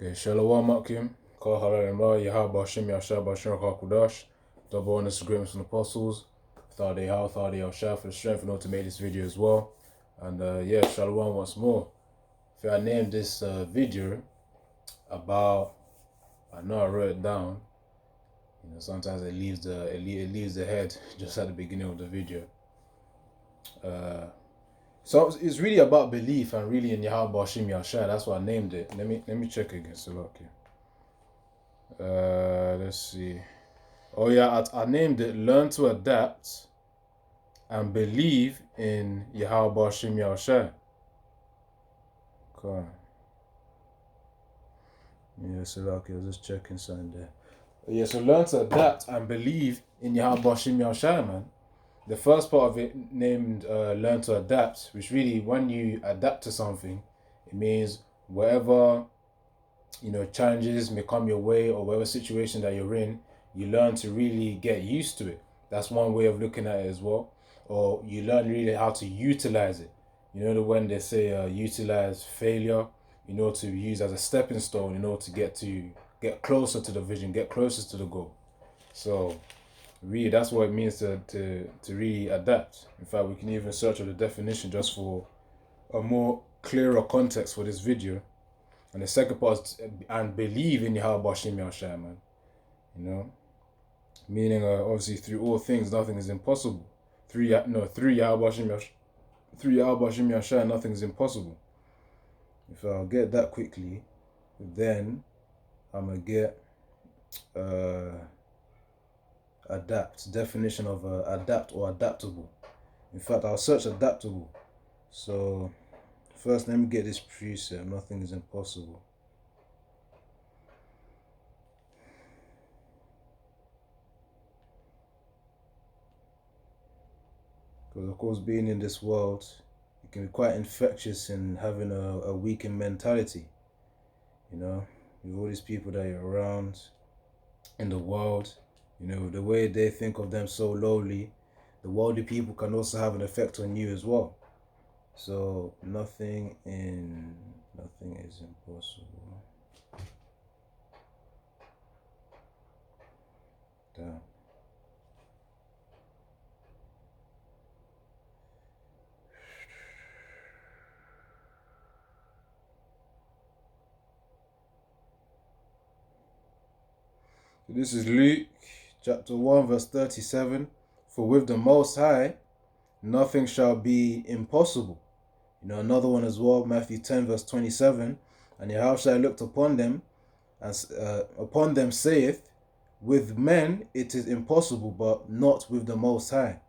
Okay, Shalom Makim, Kal Halalimra, Yahawashi, Yahawah, Hakudash, double honest agreements from the apostles. Thadi How, Thadi Yahshua for the strength in order to make this video as well. And yeah, Shalom once more. I named this video about, I know I wrote it down. You know, sometimes it leaves the head just at the beginning of the video. So it's really about belief and really in Yahawashi, Yahshua. That's why I named it. Let me check again. So okay. Let's see. Oh yeah, I named it "Learn to Adapt and Believe in Yahawashi Yahawashi." Okay. Yeah, so okay, I was just checking something there. Yeah, so learn to adapt and believe in Yahawashi Yahawashi, man. The first part of it named "Learn to Adapt," which really, when you adapt to something, it means whatever challenges may come your way or whatever situation that you're in, you learn to really get used to it. That's one way of looking at it as well. Or you learn really how to utilize it. You know, when they say utilize failure, to use as a stepping stone, to get closer to the vision, get closer to the goal. So really, that's what it means to really adapt. In fact, we can even search for the definition just for a more clearer context for this video. And the second part is and believe in Yahawashi Yahawashi, man. Meaning obviously through all things nothing is impossible. Through Yahawashi Yahawashi, nothing is impossible. If I'll get that quickly, then I'm gonna get adapt. Definition of adapt or adaptable. In fact, I'll search adaptable. So first, let me get this precept. Nothing is impossible. Because of course, being in this world, it can be quite infectious in having a weakened mentality. With all these people that you're around in the world, the way they think of them so lowly, the worldly people can also have an effect on you as well. So nothing is impossible. Damn. So this is Luke chapter 1 verse 37. For with the Most High nothing shall be impossible. Another one as well, Matthew 10 verse 27. And Yahawashi looked upon them, and upon them saith, with men it is impossible, but not with the Most High.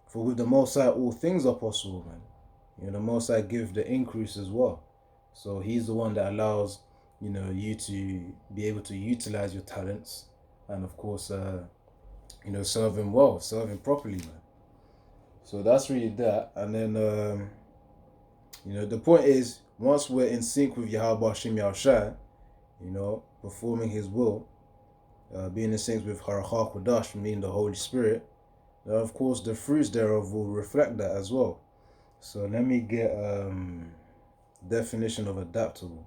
For with the Most High all things are possible, man. The Most High give the increase as well. So he's the one that allows, you to be able to utilize your talents and of course, serve him well, serve him properly, man. So that's really that. And then, the point is, once we're in sync with Yahawashi Yahawashi, performing his will, being in sync with Hakudash, meaning the Holy Spirit, then of course the fruits thereof will reflect that as well. So let me get definition of adaptable.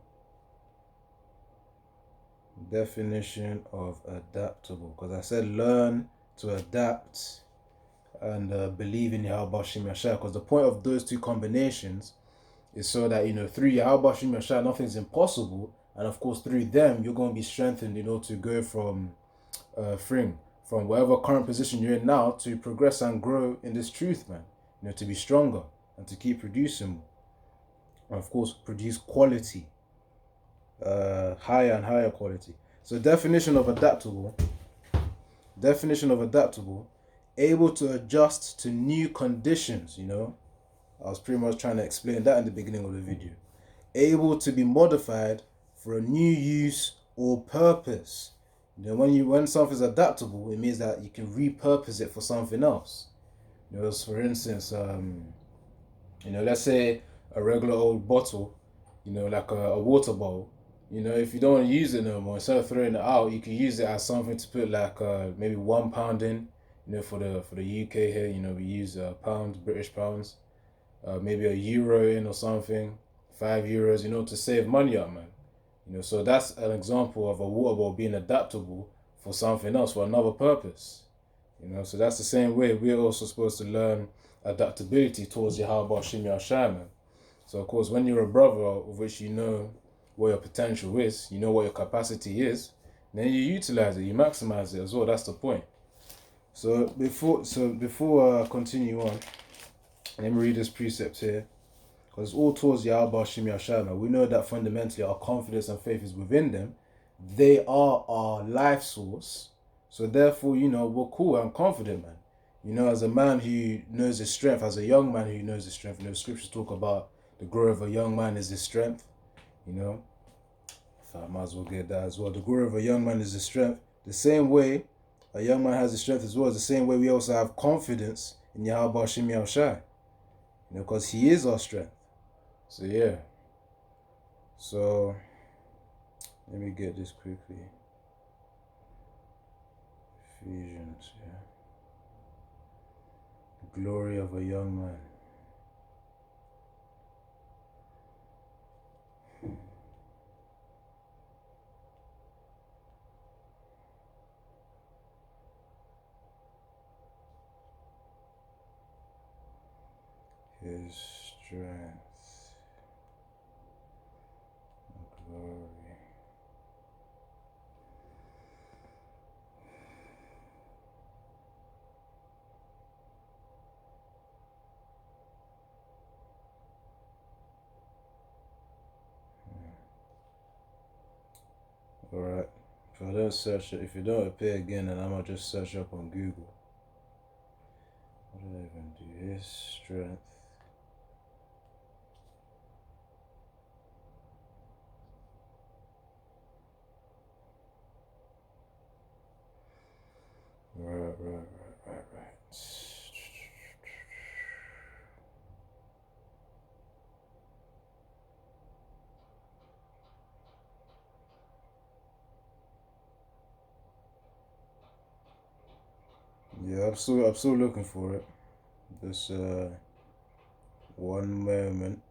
Definition of adaptable, because I said learn to adapt and believe in Yahawashi Yahawashi, because the point of those two combinations is so that through Yahawashi Yahawashi nothing's impossible, and of course through them you're going to be strengthened to go from whatever current position you're in now to progress and grow in this truth, man. To be stronger and to keep producing, and of course produce quality, higher and higher quality. So definition of adaptable, able to adjust to new conditions. I was pretty much trying to explain that in the beginning of the video. Able to be modified for a new use or purpose. When something's adaptable, it means that you can repurpose it for something else. For instance, let's say a regular old bottle, like a water bottle. If you don't want to use it no more, instead of throwing it out, you can use it as something to put like maybe £1 in. For the UK here, we use pounds, British pounds, maybe a euro in or something, €5, to save money up, man. So that's an example of a water bowl being adaptable for something else, for another purpose. So that's the same way we're also supposed to learn adaptability towards Yahawashi man. So of course, when you're a brother of which you know what your potential is, you know what your capacity is, then you utilize it, you maximize it as well. That's the point. So before I continue on, let me read this precept here. Because it's all towards Yahawashi. We know that fundamentally our confidence and faith is within them. They are our life source. So therefore, we're cool and confident, man. As a man who knows his strength, as a young man who knows his strength, scriptures talk about the glory of a young man is his strength. So I might as well get that as well. The glory of a young man is his strength. The same way a young man has his strength as well, is the same way we also have confidence in Yahawashi. Because he is our strength. So yeah. So let me get this quickly. Ephesians, yeah. The glory of a young man. His strength, glory. Alright, if I don't search it, if it don't appear again, then I'm gonna just search up on Google. What did I even do? His strength. Right. Yeah, I'm still looking for it. Just one moment.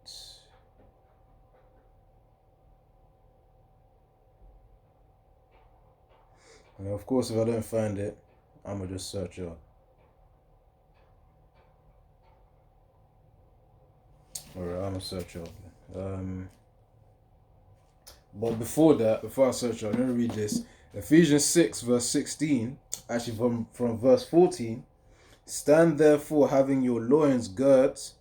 And of course, if I don't find it, I'm gonna just search up. Alright, I'm gonna search up. But before that, before I search up, let me read this. Ephesians 6 verse 16, actually from verse 14. Stand therefore, having your loins girt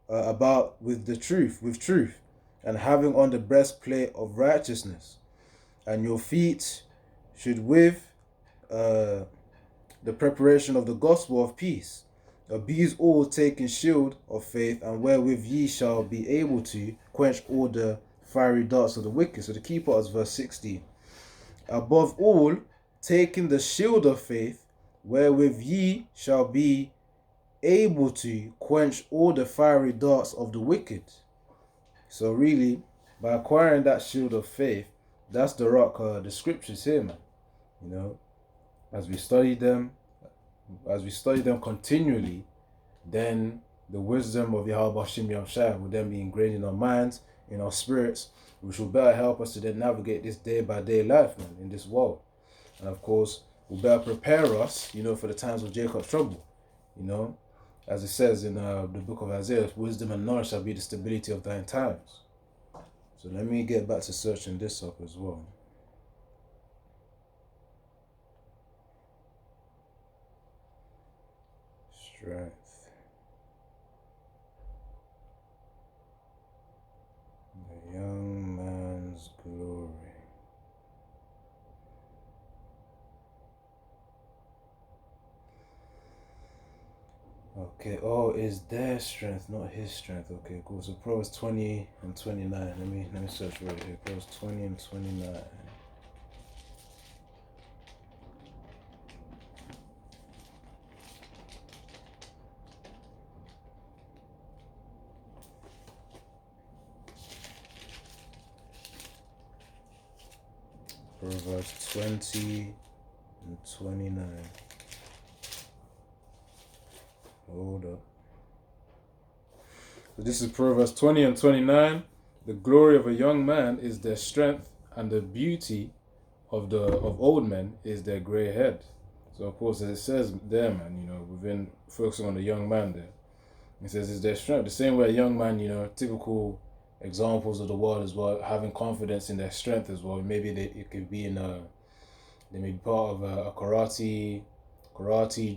about with truth, and having on the breastplate of righteousness, and your feet should with the preparation of the gospel of peace. These all taking shield of faith, and wherewith ye shall be able to quench all the fiery darts of the wicked. So the key part is verse 16. Above all, taking the shield of faith, wherewith ye shall be able to quench all the fiery darts of the wicked. So really, by acquiring that shield of faith, that's the rock, the scriptures here, man. As we study them continually, then the wisdom of Yahawashi will then be ingrained in our minds, in our spirits, which will better help us to then navigate this day-by-day life, man, in this world. And of course, will better prepare us, for the times of Jacob's trouble. As it says in the book of Isaiah, wisdom and knowledge shall be the stability of thine times. So let me get back to searching this up as well. Strength. The young man's glory. Okay, is their strength, not his strength. Okay, cool. So Proverbs 20 and 29. Let me search right here. Proverbs 20 and 29. Proverbs 20 and 29. Hold up. So this is Proverbs 20 and 29. The glory of a young man is their strength, and the beauty of old men is their grey head. So of course, as it says there, man, within focusing on the young man there, it says it's their strength. The same way a young man, typical examples of the world as well, having confidence in their strength as well. Maybe it could be they may be part of a karate,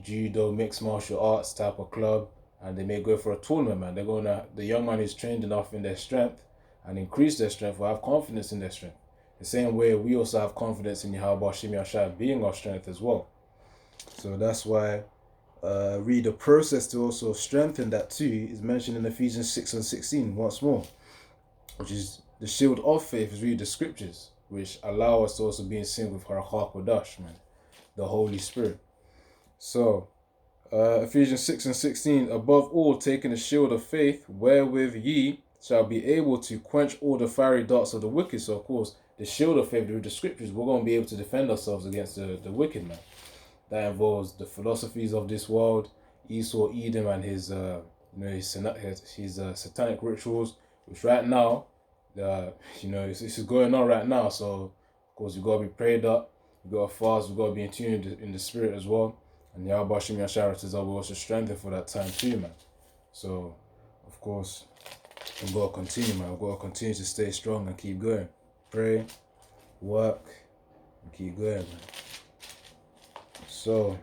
judo, mixed martial arts type of club, and they may go for a tournament, man. The young man is trained enough in their strength and increase their strength will have confidence in their strength. The same way we also have confidence in Yahawashi being our strength as well. So that's why read the process to also strengthen that too is mentioned in Ephesians 6:16 once more, which is the shield of faith is read the scriptures, which allow us to also be in sync with Yahawashi, man, the Holy Spirit. So Ephesians 6:16, above all taking the shield of faith, wherewith ye shall be able to quench all the fiery darts of the wicked. So of course, the shield of faith through the scriptures, we're going to be able to defend ourselves against the wicked, man. That involves the philosophies of this world, Esau, Edom, and his satanic rituals, which right now, this is going on right now. So of course, we got to be prayed up, we got to fast, we got to be in tune in the spirit as well. And Yahawashi will also strengthen for that time too, man. So of course, we've got to continue, man. We've got to continue to stay strong and keep going. Pray, work, and keep going, man. So,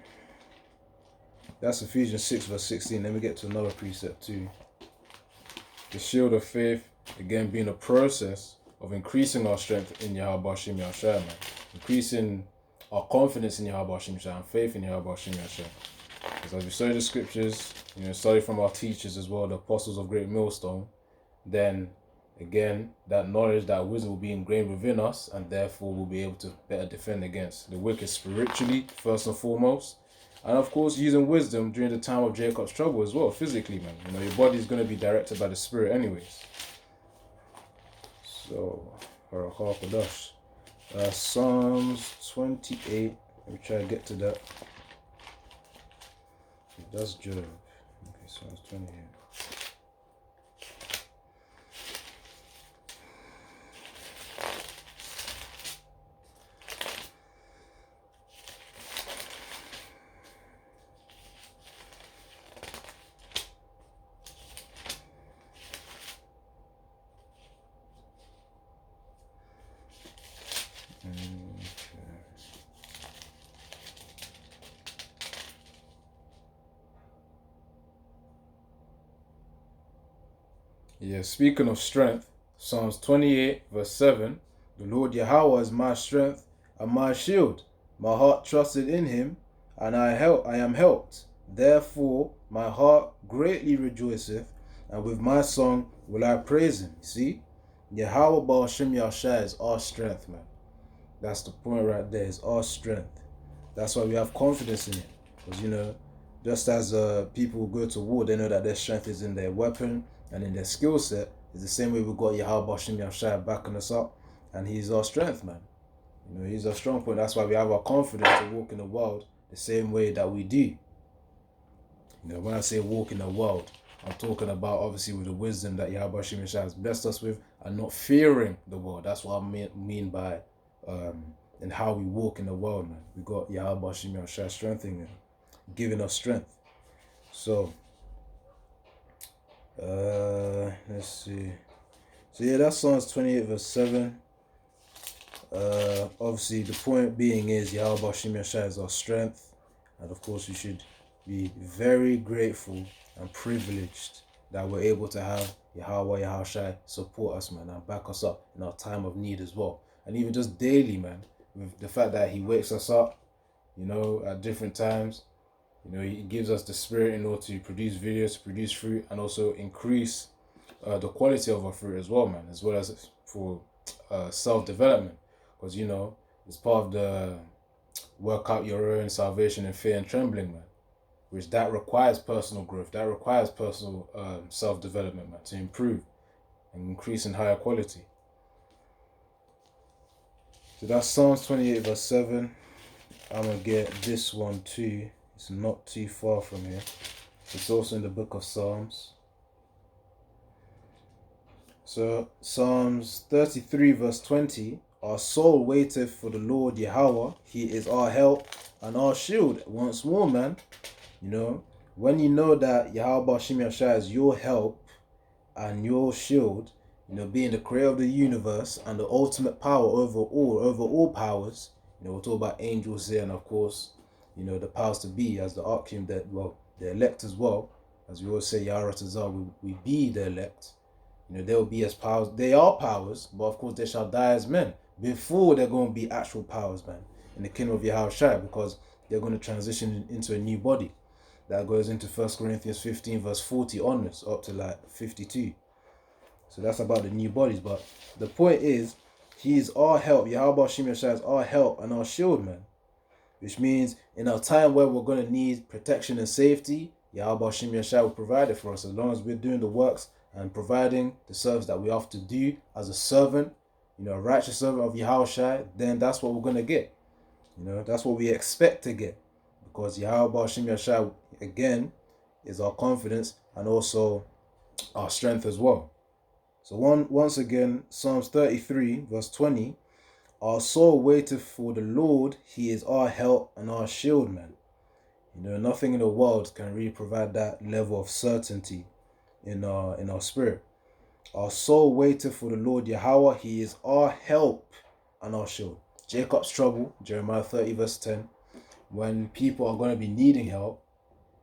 that's Ephesians 6:16. Let me get to another precept too. The shield of faith, again, being a process of increasing our strength in Yahawashi, man. Increasing our confidence in Yahawashi and faith in Yahawashi. Because as we study the scriptures, study from our teachers as well, the apostles of Great Millstone, then again, that knowledge, that wisdom will be ingrained within us, and therefore we'll be able to better defend against the wicked spiritually, first and foremost. And of course, using wisdom during the time of Jacob's trouble as well, physically, man. Your body is going to be directed by the Spirit anyways. So, Psalms 28. Let me try to get to that. That's Job. Okay, Psalms 28. Yeah, speaking of strength, Psalms 28 verse 7, the Lord Yahawah is my strength and my shield. My heart trusted in him, and I am helped. Therefore my heart greatly rejoiceth, and with my song will I praise him. See? Yahawah Ba'ashim Yahshai is our strength, man. That's the point right there, is our strength. That's why we have confidence in it. Because, just as people who go to war, they know that their strength is in their weapon and in their skill set. It's the same way we've got Yahawashi Yahshai backing us up, and he's our strength, man. He's our strong point. That's why we have our confidence to walk in the world the same way that we do. When I say walk in the world, I'm talking about obviously with the wisdom that Yahawashi Yahshai has blessed us with, and not fearing the world. That's what I mean by and how we walk in the world, man. We got Yahawashi Yahshai strengthening, giving us strength. So, let's see. So yeah, that's Psalms 28 verse 7. Obviously the point being is Yahawashi Yahshai is our strength, and of course we should be very grateful and privileged that we're able to have Yahawah Yahawashi support us, man, and back us up in our time of need as well. And even just daily, man, with the fact that he wakes us up, at different times. He gives us the spirit in order to produce videos, to produce fruit, and also increase the quality of our fruit as well, man, as well as for self-development. Because, it's part of the work out your own salvation in fear and trembling, man, which that requires personal growth. That requires personal self-development, man, to improve and increase in higher quality. So that's Psalms 28 verse 7. I'm going to get this one too. It's not too far from here. It's also in the book of Psalms. So Psalms 33 verse 20. Our soul waiteth for the Lord Yahawah. He is our help and our shield. Once more, man, you know, when you know that Yahweh Shimi Ashai is your help and your shield, you know, being the creator of the universe and the ultimate power over all powers, you know, we'll talk about angels here and of course, you know, the powers to be as the Archim, that, well, the elect as well. As we always say, Yaharatazar, we be the elect. You know, they will be as powers. They are powers, but of course they shall die as men before they're going to be actual powers, man, in the kingdom of Yahawashi, because they're going to transition into a new body. That goes into 1 Corinthians 15 verse 40 onwards up to like 52. So that's about the new bodies. But the point is, he is our help. Yahweh Shimi Ashai is our help and our shield, man. Which means in a time where we're going to need protection and safety, Yahweh Shimi Ashai will provide it for us as long as we're doing the works and providing the service that we have to do as a servant, you know, a righteous servant of Yahawashi, then that's what we're going to get. You know, that's what we expect to get. Because Yahweh Shimi Ashai, again, is our confidence and also our strength as well. So once again, Psalms 33 verse 20, our soul waiteth for the Lord, he is our help and our shield, man. You know, nothing in the world can really provide that level of certainty in our spirit. Our soul waiteth for the Lord Yahawah, he is our help and our shield. Jacob's trouble, Jeremiah 30 verse 10, when people are going to be needing help,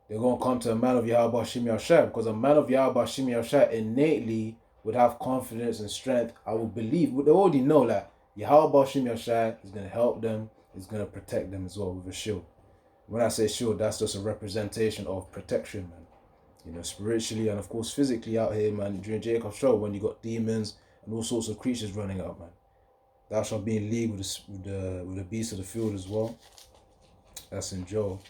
they're going to come to a man of Yahweh Shimi Ashai, because a man of Yahweh Shimi Ashai innately would have confidence and strength. I would believe, they already know that Yahweh Shimi Ashai is going to help them, is going to protect them as well with a shield. When I say shield, that's just a representation of protection, man. You know, spiritually and of course physically out here, man, during Jacob's trouble, when you got demons and all sorts of creatures running out, man. Thou shalt be in league with the beasts of the field as well. That's in Job.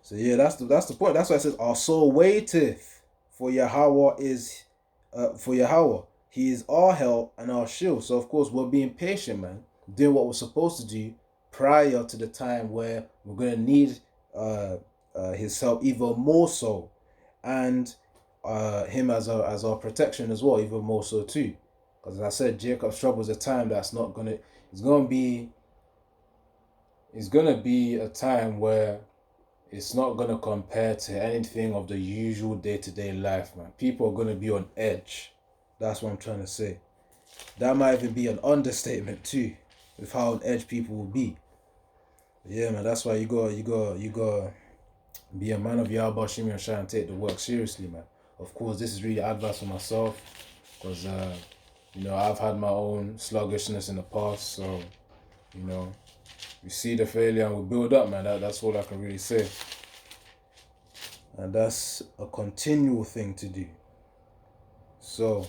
So yeah, that's the point. That's why it says our soul waiteth for Yahawah for Yahawah. He is our help and our shield. So of course we're being patient, man, doing what we're supposed to do prior to the time where we're gonna need his help even more so, and him as our protection as well, even more so too. Because as I said, Jacob's trouble is a time that's not gonna. It's gonna be a time where it's not going to compare to anything of the usual day-to-day life, man. People are going to be on edge. That's what I'm trying to say. That might even be an understatement too, with how on edge people will be. But yeah, man, that's why you gotta be a man of Yahweh Shimi Ashai and take the work seriously, man. Of course, this is really advice for myself, because you know, I've had my own sluggishness in the past, so you know, we see the failure and we build up, man. That's all I can really say. And that's a continual thing to do. So,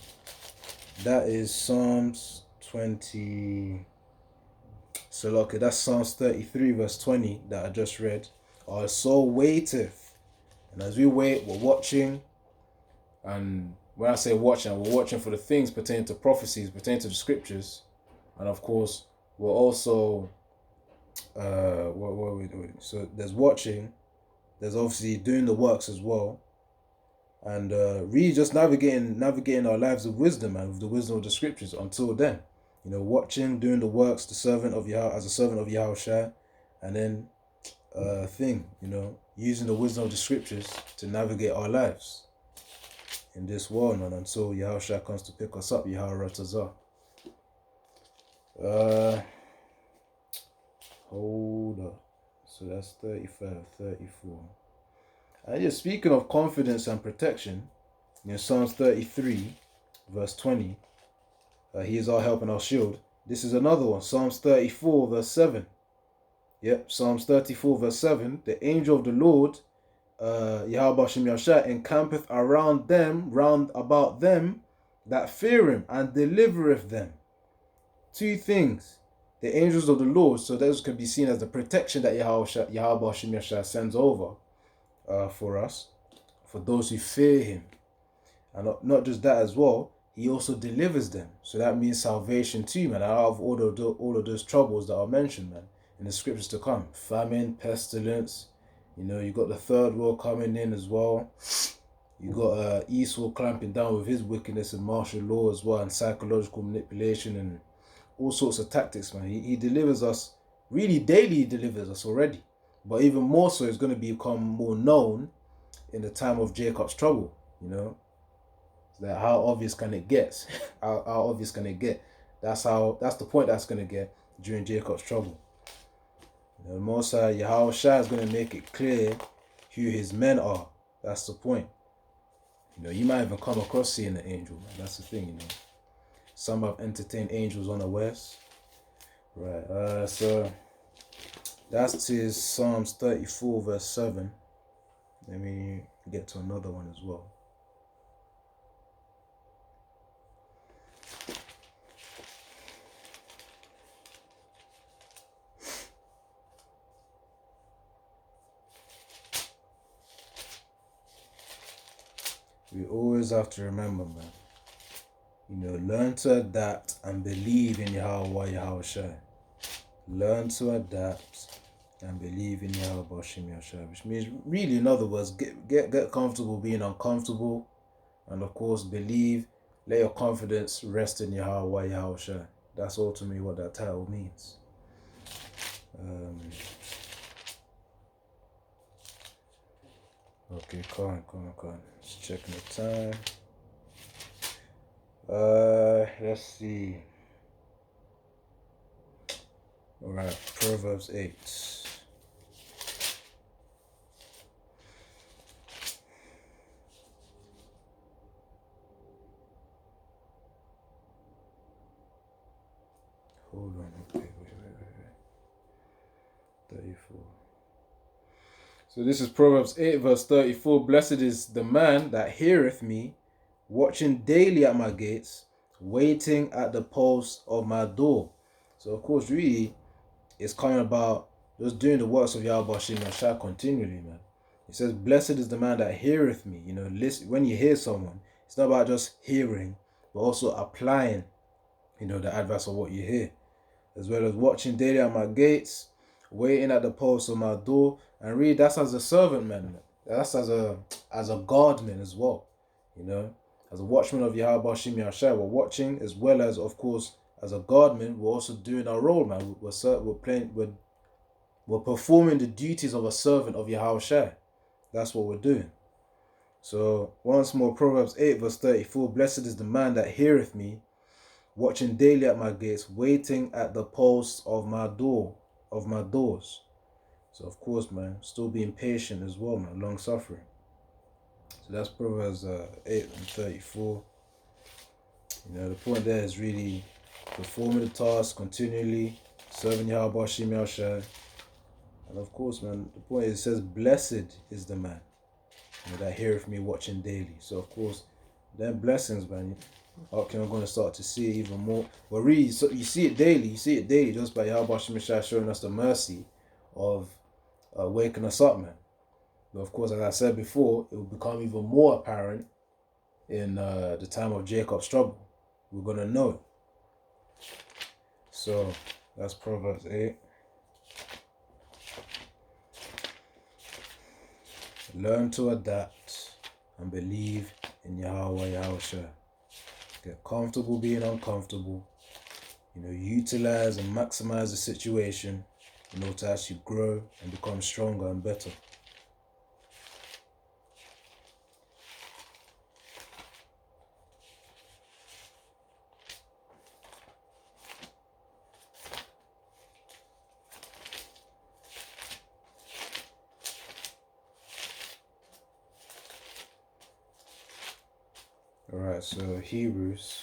that is Psalms 20. So, okay, that's Psalms 33 verse 20 that I just read. Our soul waiteth. And as we wait, we're watching. And when I say watching, we're watching for the things pertaining to prophecies, pertaining to the scriptures. And of course, we're also... what are we doing? So there's watching, there's obviously doing the works as well, and really just navigating our lives with wisdom and with the wisdom of the scriptures. Until then, you know, watching, doing the works, the servant of Yahweh, as a servant of Yahawashi, and then you know, using the wisdom of the scriptures to navigate our lives in this world, man, until Yahawashi comes to pick us up, Yahawaratazah. Hold up. So that's 35, 34. And yeah, speaking of confidence and protection, in Psalms 33, verse 20, he is our help and our shield. This is another one, Psalms 34, verse 7. Yep, Psalms 34, verse 7. The angel of the Lord, Yahweh Shimi Ashai, encampeth round about them that fear him, and delivereth them. Two things. The angels of the Lord, so those can be seen as the protection that Yahweh Shimi Ashai sends over for us, for those who fear him. And not just that as well, he also delivers them. So that means salvation too, man, out of all of those troubles that are mentioned, man, in the scriptures to come. Famine, pestilence, you know, you got the third world coming in as well. You got Esau clamping down with his wickedness and martial law as well, and psychological manipulation and all sorts of tactics, man. He delivers us, really daily he delivers us already. But even more so, it's going to become more known in the time of Jacob's trouble, you know. That how obvious can it get? how obvious can it get? That's the point that's going to get during Jacob's trouble. You know, Most Yahawashi is going to make it clear who his men are. That's the point. You know, you might even come across seeing an angel, man. That's the thing, you know. Some have entertained angels unawares. Right, so that's his Psalms 34 verse 7. Let me get to another one as well. We always have to remember, man. You know, learn to adapt and believe in Yahawah, Yahawashi. Learn to adapt and believe in Yahawashi, which means, really, in other words, get comfortable being uncomfortable, and of course, believe. Let your confidence rest in Yahawah, Yahawashi. That's ultimately what that title means. Okay, come on. Just checking the time. Let's see. All right, Proverbs 8. Hold on. Okay, wait. 34. So this is Proverbs 8 verse 34. Blessed is the man that heareth me, watching daily at my gates, waiting at the post of my door. So of course, really, it's coming about just doing the works of Yahawashi continually, man. It says, blessed is the man that heareth me. You know, listen, when you hear someone, it's not about just hearing, but also applying, you know, the advice of what you hear. As well as watching daily at my gates, waiting at the post of my door. And really, that's as a servant, man. That's as a guardman as well, you know. As a watchman of Yahawashi, we're watching, as well as, of course, as a guardman, we're also doing our role, man. We're performing the duties of a servant of Yahawashi. That's what we're doing. So once more, Proverbs 8 verse 34. Blessed is the man that heareth me, watching daily at my gates, waiting at the posts of my doors. So of course, man, still being patient as well, man, long suffering. So that's Proverbs 8 and 34. You know, the point there is really performing the task continually, serving Yahawashi. And of course, man, the point is, it says, blessed is the man, you know, that heareth me, watching daily. So of course, them blessings, man, okay, I'm going to start to see it even more. But really, so you see it daily just by Yahawashi showing us the mercy of waking us up, man. But of course, as I said before, it will become even more apparent in the time of Jacob's trouble. We're going to know it. So that's Proverbs 8. Learn to adapt and believe in Yahawah, Yahawashi. Get comfortable being uncomfortable. You know, utilize and maximize the situation in order to actually grow and become stronger and better. Alright, so Hebrews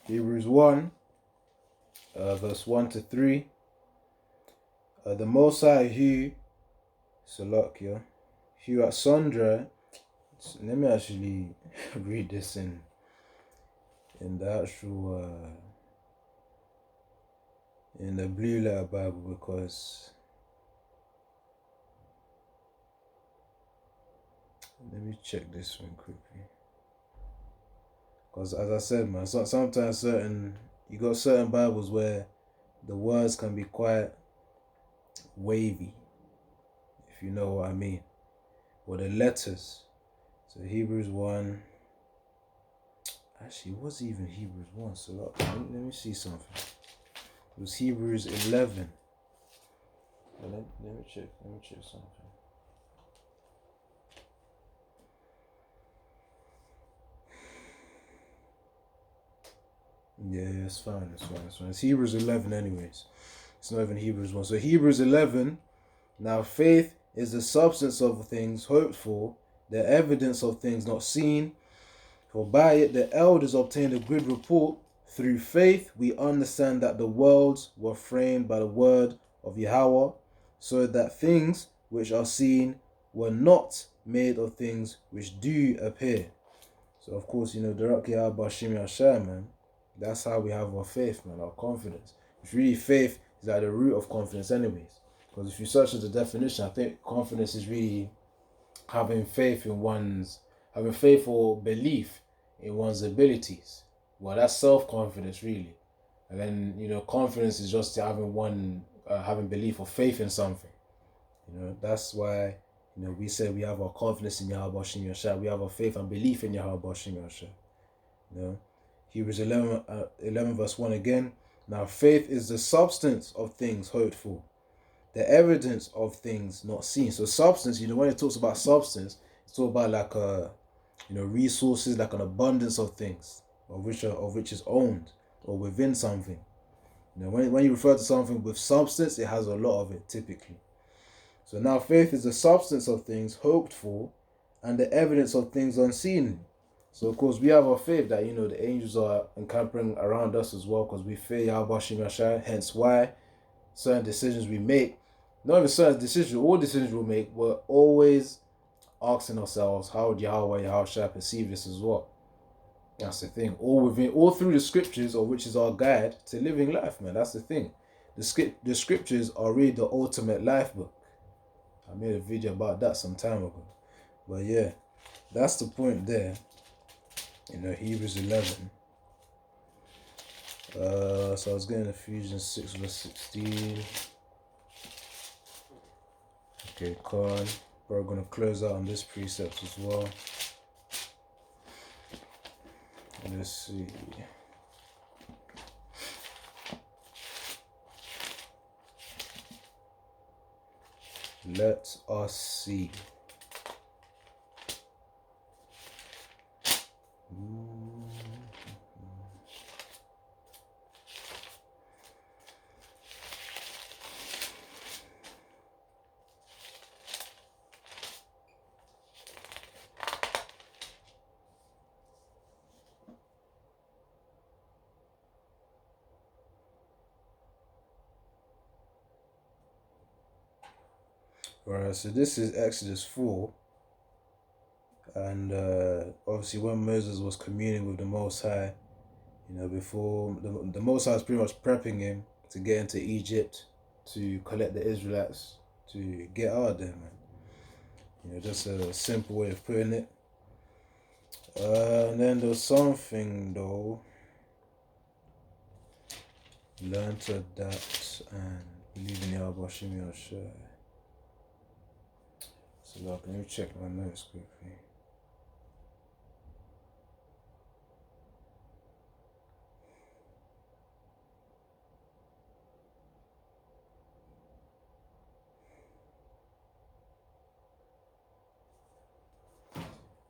1, verse 1 to 3. The Most High who at sundry, let me actually read this in the actual, in the Blue Letter Bible, because let me check this one quickly. Because as I said, man, sometimes you got certain Bibles where the words can be quite wavy, if you know what I mean, or the letters. So Hebrews 1. Actually, it was even Hebrews 1. So let me see something. It was Hebrews 11. Let me check. Let me check something. Yeah, it's fine. It's fine. It's fine. It's Hebrews 11, anyways. It's not even Hebrews 1. So Hebrews 11. Now faith is the substance of things hoped for, the evidence of things not seen. For by it the elders obtained a good report. Through faith we understand that the worlds were framed by the word of Yahawah, so that things which are seen were not made of things which do appear. So of course, Yahawashi, man, that's how we have our faith, man, our confidence. Which really faith is at the root of confidence anyways. Because if you search the definition, I think confidence is really having faith or belief in one's abilities. Well, that's self-confidence really. And then, confidence is just having belief or faith in something. That's why, we say we have our confidence in Yahawashi. We have our faith and belief in Yahawashi. Hebrews 11 verse 1 again. Now faith is the substance of things hoped for, the evidence of things not seen. So substance, when it talks about substance, it's talking about like resources, like an abundance of things, of which is owned or within something. When you refer to something with substance, it has a lot of it typically. So now faith is the substance of things hoped for and the evidence of things unseen. So of course we have our faith that the angels are encamping around us as well, because we fear Yahawashi, hence why certain decisions we make, not even certain decisions, all decisions we make, we're always asking ourselves, how would Yahawashi perceive this as well? That's the thing. All through the scriptures, or which is our guide to living life, man. That's the thing. The scriptures are really the ultimate life book. I made a video about that some time ago. But yeah, that's the point there. Hebrews 11. So I was getting Ephesians 6 verse 16. Okay, Con. We're going to close out on this precept as well. Let's see. Let us see. Alright, so this is Exodus 4. And obviously when Moses was communing with the Most High, before the Most High was pretty much prepping him to get into Egypt to collect the Israelites to get out of there, man. Just a simple way of putting it. And then there's something though. Learn to adapt and believe in Yahawashi. So look, let me check my notes quickly.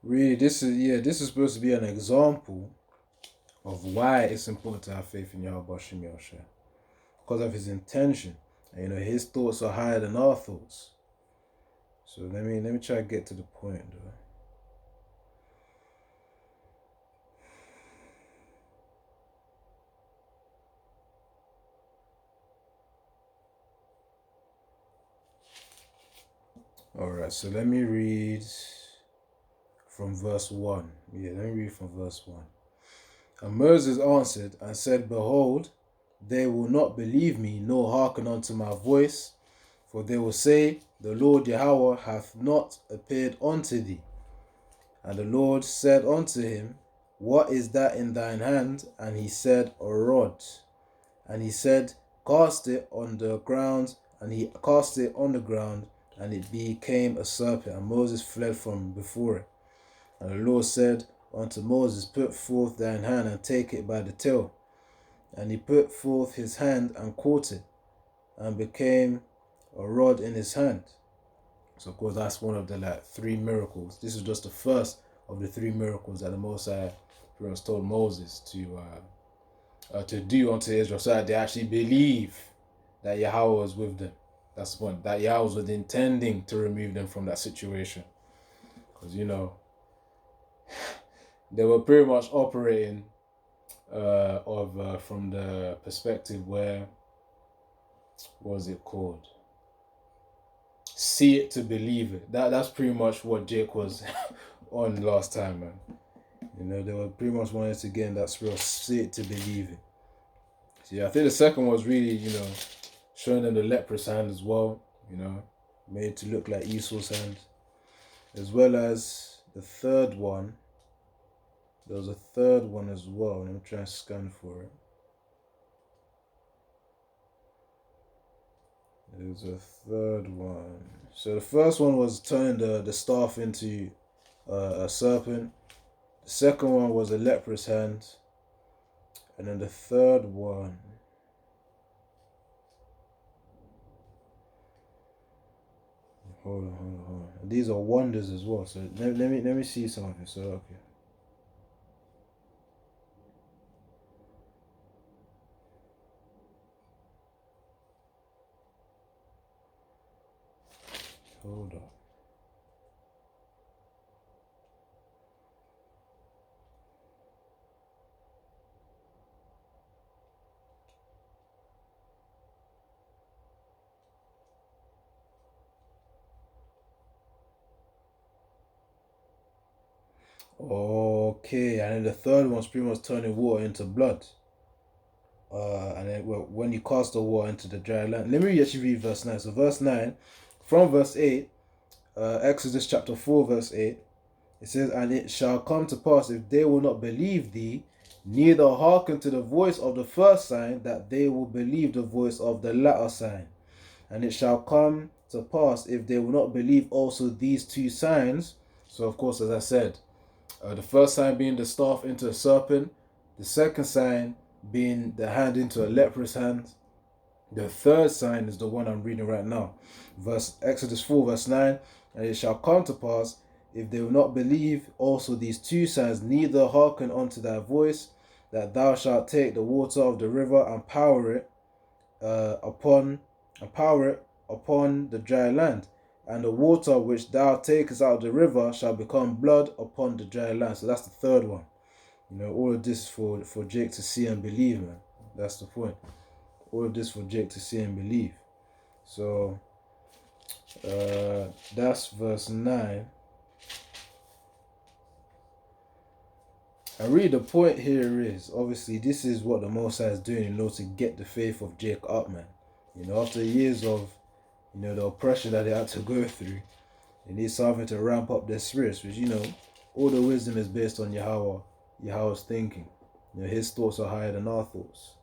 Really, this is supposed to be an example of why it's important to have faith in Yahawashi, because of his intention. And, his thoughts are higher than our thoughts. So let me try to get to the point though. Alright, so let me read from verse 1. Yeah, let me read from verse 1. And Moses answered and said, Behold, they will not believe me, nor hearken unto my voice, for they will say, The Lord Yahawah hath not appeared unto thee. And the Lord said unto him, What is that in thine hand? And he said, A rod. And he said, Cast it on the ground. And he cast it on the ground, and it became a serpent. And Moses fled from before it. And the Lord said unto Moses, put forth thine hand and take it by the tail. And he put forth his hand and caught it, and became a rod in his hand. So of course that's one of the three miracles. This is just the first of the three miracles that the Most High told Moses to do unto Israel, so that they actually believe that Yahawah was with them. That's the point. That Yahweh was intending to remove them from that situation, because they were pretty much operating from the perspective where, what was it called? See it to believe it. That's pretty much what Jake was on last time, man. They were pretty much wanting to get in that spirit, see it to believe it. So yeah, I think the second was really, showing them the leprous hand as well, made it to look like Esau's hand. As well as the third one. There was a third one as well. Let me try and scan for it. There's a third one. So the first one was turning the staff into a serpent. The second one was a leprous hand. And then the third one, hold on. These are wonders as well. So let me see something. So okay. Hold on. Okay, and then the third one's pretty much turning water into blood. And then when you cast the water into the dry land. Let me actually read verse 9. So verse 9, from verse 8, Exodus chapter 4, verse 8, it says, and it shall come to pass, if they will not believe thee, neither hearken to the voice of the first sign, that they will believe the voice of the latter sign. And it shall come to pass, if they will not believe also these two signs. So of course, as I said, the first sign being the staff into a serpent, the second sign being the hand into a leprous hand. The third sign is the one I'm reading right now. Exodus 4, verse 9, and it shall come to pass, if they will not believe also these two signs, neither hearken unto thy voice, that thou shalt take the water of the river and power it upon the dry land, and the water which thou takest out of the river shall become blood upon the dry land. So that's the third one. All of this for Jake to see and believe, man. That's the point. All of this for Jake to see and believe. So that's verse 9. And really the point here is, obviously, this is what the Most High is doing in order to get the faith of Jake up, man. After years of, the oppression that they had to go through, they need something to ramp up their spirits, which, all the wisdom is based on Yahawah's thinking. His thoughts are higher than our thoughts.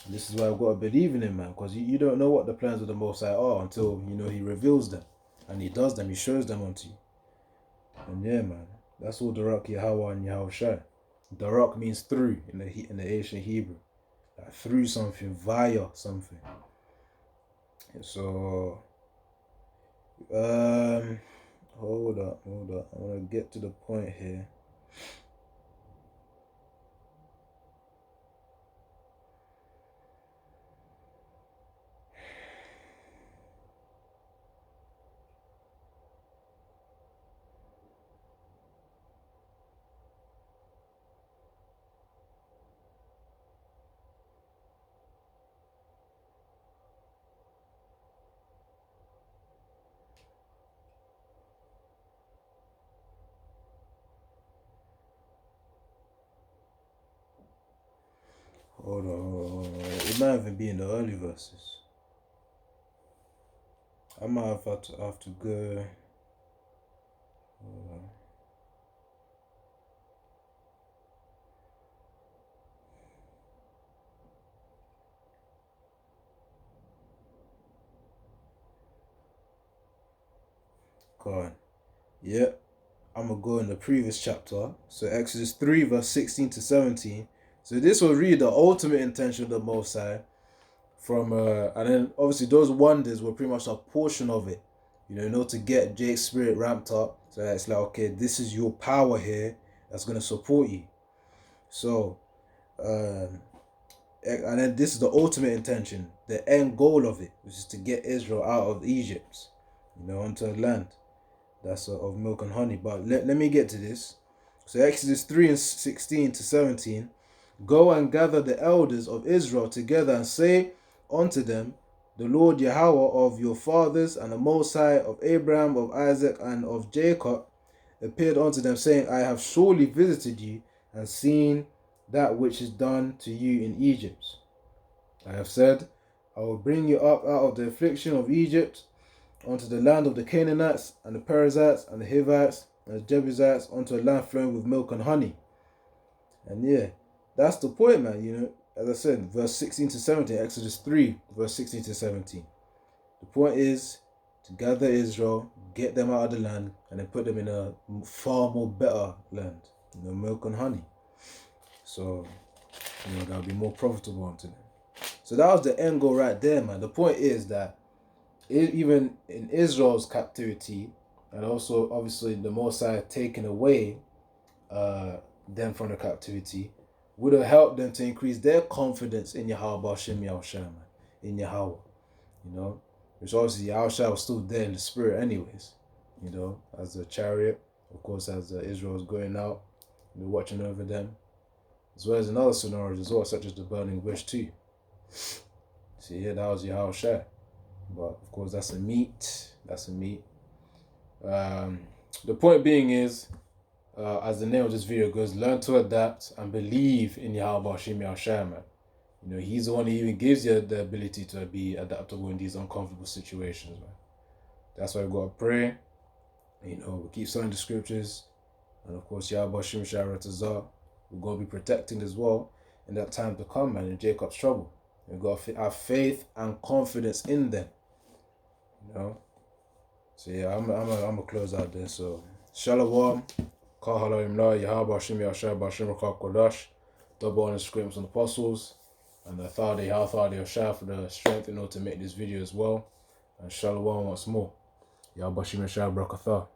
And this is why I've got to believe in him, man, because you don't know what the plans of the Most High are until, he reveals them. And he does them, he shows them unto you. And yeah, man, that's all Darak, Yahawah, and Yahawashi. Darak means through in the ancient Hebrew. Like through something, via something. So, hold up. I want to get to the point here. Hold on. It might even be in the early verses. I might have to go. Hold on. Go on. Yep. I'm going to go in the previous chapter. So Exodus 3 verse 16 to 17. So this was really the ultimate intention of the Most High. And then obviously those wonders were pretty much a portion of it. In order to get Jake's spirit ramped up. So that it's like, okay, this is your power here that's going to support you. So, and then this is the ultimate intention, the end goal of it, which is to get Israel out of Egypt, onto a land that's of milk and honey. But let me get to this. So Exodus 3 and 16 to 17, go and gather the elders of Israel together and say unto them, the Lord Yahawah of your fathers and the Most High of Abraham, of Isaac, and of Jacob appeared unto them, saying, I have surely visited you and seen that which is done to you in Egypt. I have said, I will bring you up out of the affliction of Egypt unto the land of the Canaanites and the Perizzites and the Hivites and the Jebusites, unto a land flowing with milk and honey. And yeah, that's the point, man. As I said, verse 16 to 17, Exodus 3, verse 16 to 17. The point is to gather Israel, get them out of the land, and then put them in a far more better land, milk and honey. So, that'll be more profitable unto them. So that was the end goal right there, man. The point is that even in Israel's captivity, and also obviously the Most High taking away them from the captivity, would have helped them to increase their confidence in Yahawashi, in Yahawah, which obviously Yahawashi was still there in the spirit anyways, as the chariot, of course, as Israel was going out, watching over them, as well as in other scenarios as well, such as the burning bush too. So yeah, that was Yahawashi. But of course, that's a meat. The point being is, as the name of this video goes, learn to adapt and believe in Yahawashi, man. He's the one who even gives you the ability to be adaptable in these uncomfortable situations, man. That's why we gotta pray. We keep studying the scriptures, and of course, Yahawashi Ratazah, we're gonna be protecting as well in that time to come, man. In Jacob's trouble, we've got to have faith and confidence in them. So yeah, I'm gonna close out there. So Shalom. Double honor scripts and apostles, and the authority of Shah for the strength in order to make this video as well. And Shalom once more. Yahawah Brakatha.